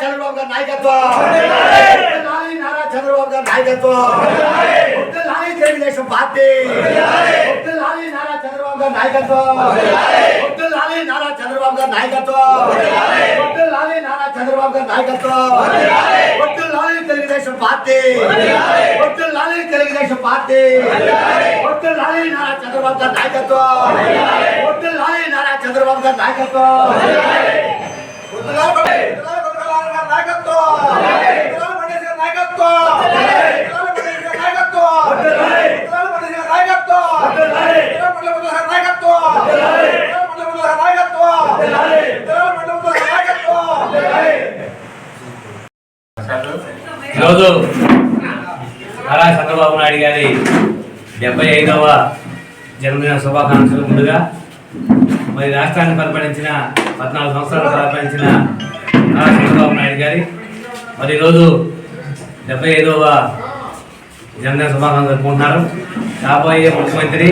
చంద్రబాబు గారి నాయకత్వం, నారా చంద్రబాబు గారి నాయకత్వం, తెలుగుదేశం పార్టీ, నారా చంద్రబాబు గారి నాయకత్వం, నారా చంద్రబాబు గారి నాయకత్వం, నారా చంద్రబాబు గారి నాయకత్వం, తెలుగుదేశం పార్టీ, తెలుగుదేశం పార్టీ, నారా చంద్రబాబు గారి నాయకత్వం, నారా చంద్రబాబు గారి నాయకత్వం, ఈరోజు నారా చంద్రబాబు నాయుడు గారి 75వ జన్మదిన శుభాకాంక్షలు. ముందుగా మరి రాష్ట్రాన్ని పరిపాలించిన 14 సంవత్సరాలు పరిపాలించిన నారా చంద్రబాబు నాయుడు గారి మరి ఈరోజు 75వ జన్మదిన శుభాకాంక్షలు జరుపుకుంటున్నారు. రాబోయే ముఖ్యమంత్రి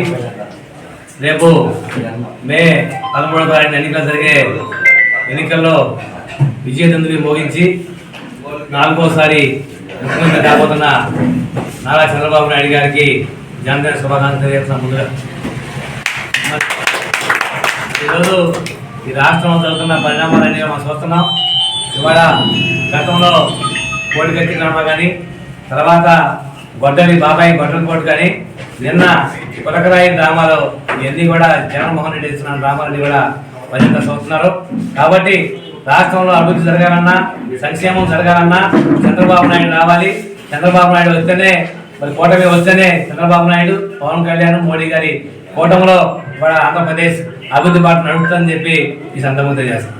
రేపు మే 13వ తారీఖున ఎన్నికలు జరిగే ఎన్నికల్లో విజయదందుని మోగించి 4వసారి ముఖ్యమంత్రి కాబోతున్న నారా చంద్రబాబు నాయుడు గారికి జన్మదిన శుభాకాంక్షలు తెలియజేస్తున్నాం. ముందుగా ఈరోజు ఈ రాష్ట్రంలో జరుగుతున్న పరిణామాలన్నీ మనం చూస్తున్నాం. ఇవాళ గతంలో కోటిగట్టి డ్రామా కానీ, తర్వాత గొడ్డలి కోట కానీ, నిన్న పులకరాయి డ్రామాలు ఇవన్నీ కూడా జగన్మోహన్ రెడ్డి ఇస్తున్న డ్రామాలన్నీ కూడా మరింత చూస్తున్నారు. కాబట్టి రాష్ట్రంలో అభివృద్ధి జరగాలన్నా, సంక్షేమం జరగాలన్నా చంద్రబాబు నాయుడు రావాలి. చంద్రబాబు నాయుడు వస్తేనే, మరి కూటమి వస్తేనే చంద్రబాబు నాయుడు, పవన్ కళ్యాణ్, మోడీ గారి కూటమిలో కూడా ఆంధ్రప్రదేశ్ అభివృద్ధి బాట నడుపుతుందని చెప్పి ఈ సందర్భంగా తెలియజేస్తాం.